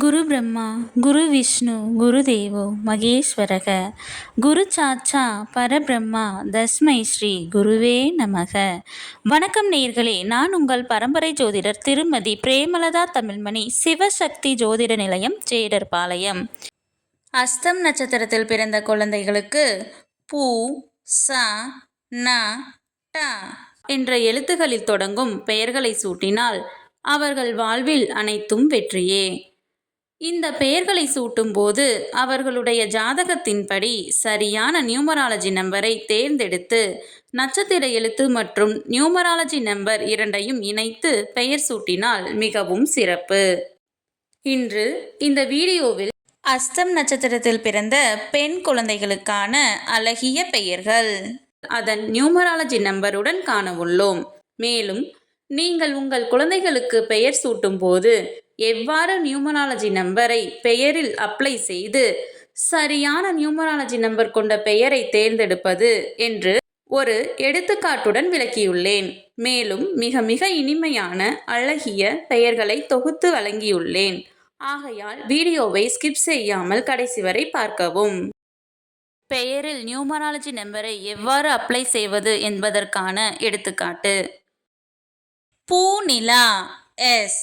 குரு பிரம்மா குரு விஷ்ணு குரு தேவோ மகேஸ்வரக குரு சாட்சா பரபிரம்மா தஸ்மை ஸ்ரீ குருவே நமக. வணக்கம் நேயர்களே, நான் உங்கள் பரம்பரை ஜோதிடர் திருமதி பிரேமலதா தமிழ்மணி, சிவசக்தி ஜோதிட நிலையம், ஜேடர்பாளையம். அஸ்தம் நட்சத்திரத்தில் பிறந்த குழந்தைகளுக்கு பூ ச ந ட என்ற எழுத்துகளில் தொடங்கும் பெயர்களை சூட்டினால் அவர்கள் வாழ்வில் அனைத்தும் வெற்றியே. இந்த பெயர்களை சூட்டும் போது அவர்களுடைய ஜாதகத்தின்படி சரியான நியூமராலஜி நம்பரை தேர்ந்தெடுத்து நட்சத்திர எழுத்து மற்றும் நியூமராலஜி நம்பர் இரண்டையும் இணைத்து பெயர் சூட்டினால் மிகவும் சிறப்பு. இன்று இந்த வீடியோவில் அஸ்தம் நட்சத்திரத்தில் பிறந்த பெண் குழந்தைகளுக்கான அழகிய பெயர்கள் அதன் நியூமராலஜி நம்பருடன் காண உள்ளோம். மேலும் நீங்கள் உங்கள் குழந்தைகளுக்கு பெயர் சூட்டும் போது எவ்வாறு நியூமராலஜி நம்பரை பெயரில் அப்ளை செய்து சரியான நியூமராலஜி நம்பர் கொண்ட பெயரை தேர்ந்தெடுப்பது என்று ஒரு எடுத்துக்காட்டுடன் விளக்கியுள்ளேன். மேலும் மிக மிக இனிமையான அழகிய பெயர்களை தொகுத்து வழங்கியுள்ளேன். ஆகையால் வீடியோவை ஸ்கிப் செய்யாமல் கடைசி வரை பார்க்கவும். பெயரில் நியூமராலஜி நம்பரை எவ்வாறு அப்ளை செய்வது என்பதற்கான எடுத்துக்காட்டு. பூநிலா S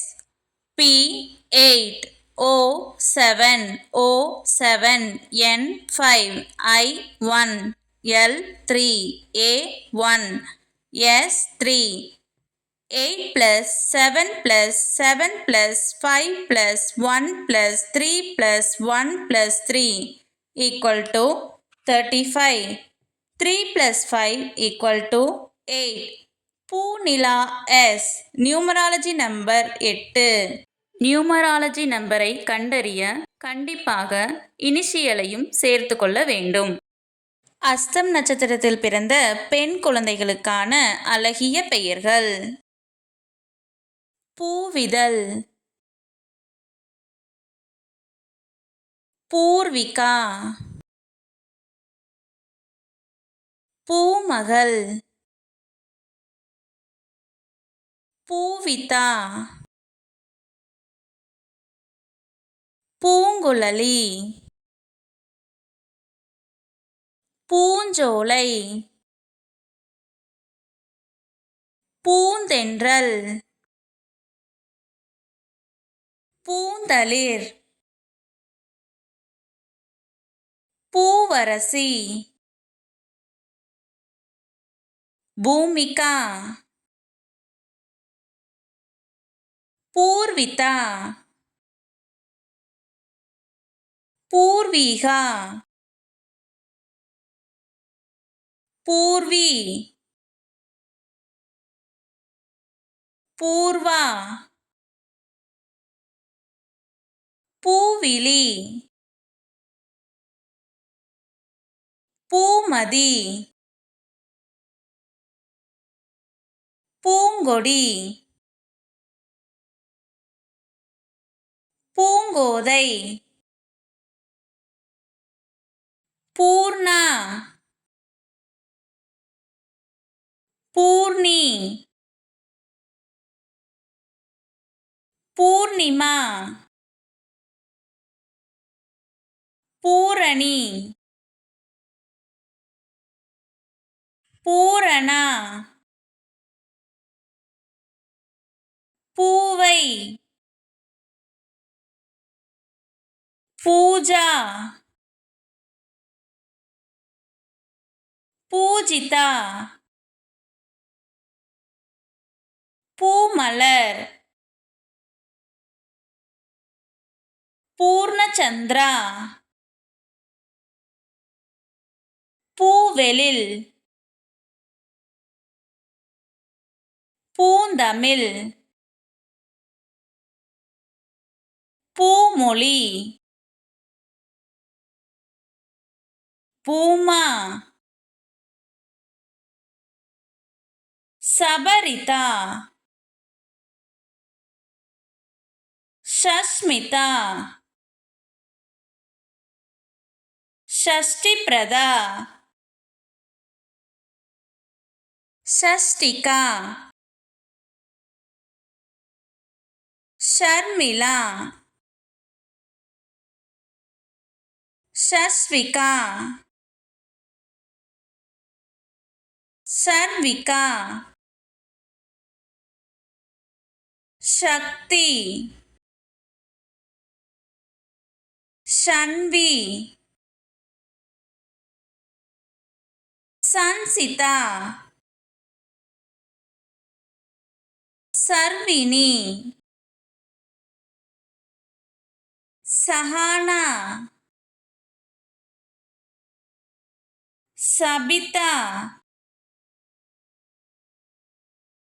P8O7O7N5I1L3A1 S3 8 plus 7 plus 7 plus 5 plus 1 plus 3 plus 1 plus 3 equal to 35. 3 plus 5 equal to 8. Poonila S numerology number 8. Numerology நம்பரை கண்டறிய கண்டிப்பாக இனிஷியலையும் சேர்த்து கொள்ள வேண்டும். அஸ்தம் நட்சத்திரத்தில் பிறந்த பெண் குழந்தைகளுக்கான அழகிய பெயர்கள். பூவிதழ், பூர்விகா, பூமகள், பூவிதா, பூங்குழலி, பூஞ்சோலை, பூந்தென்றல், பூந்தளிர், பூவரசி, பூமிகா, பூர்விதா, பூர்வீகா, பூர்வி, பூர்வா, பூவிழி, பூமதி, பூங்கொடி, பூங்கோதை, பூர்ணா, பூர்ணி, பூர்ணிமா, பூரணி, பூரணா, பூவை, பூஜா, பூஜிதா, பூமலர், பூர்ணச்சந்திரா, பூவெழில், பூந்தமிழ், பூமொழி, பூமா, சபரிதா, சஷ்மிதா, ஷஷ்டிபிரதா, ஷஷ்டிகா, ஷர்மிளா, ஷஸ்விகா சர்விகா சக்தி ஷன்வி சன்சிதா சர்வினி சஹானா சபிதா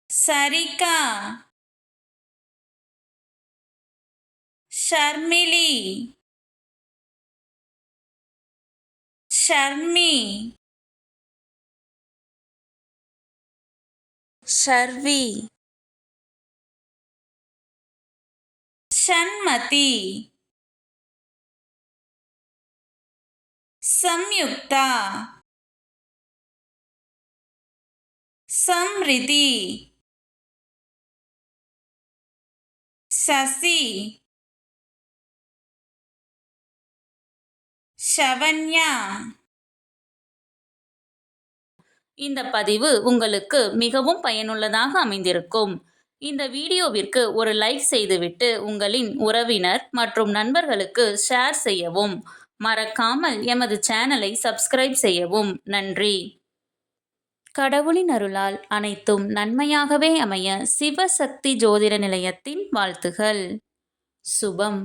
சரிகா ஷர்மிளி ஷர்மி ஷர்வி ஷண்மதி சம்யுக்தா சம்ரிதி சசி ஷவன்யா. இந்த பதிவு உங்களுக்கு மிகவும் பயனுள்ளதாக அமைந்திருக்கும். இந்த வீடியோவிற்கு ஒரு லைக் செய்துவிட்டு உங்களின் உறவினர் மற்றும் நண்பர்களுக்கு ஷேர் செய்யவும். மறக்காமல் எமது சேனலை சப்ஸ்கிரைப் செய்யவும். நன்றி. கடவுளின் அருளால் அனைத்தும் நன்மையாகவே அமைய சிவசக்தி ஜோதிட நிலையத்தின் வாழ்த்துகள். சுபம்.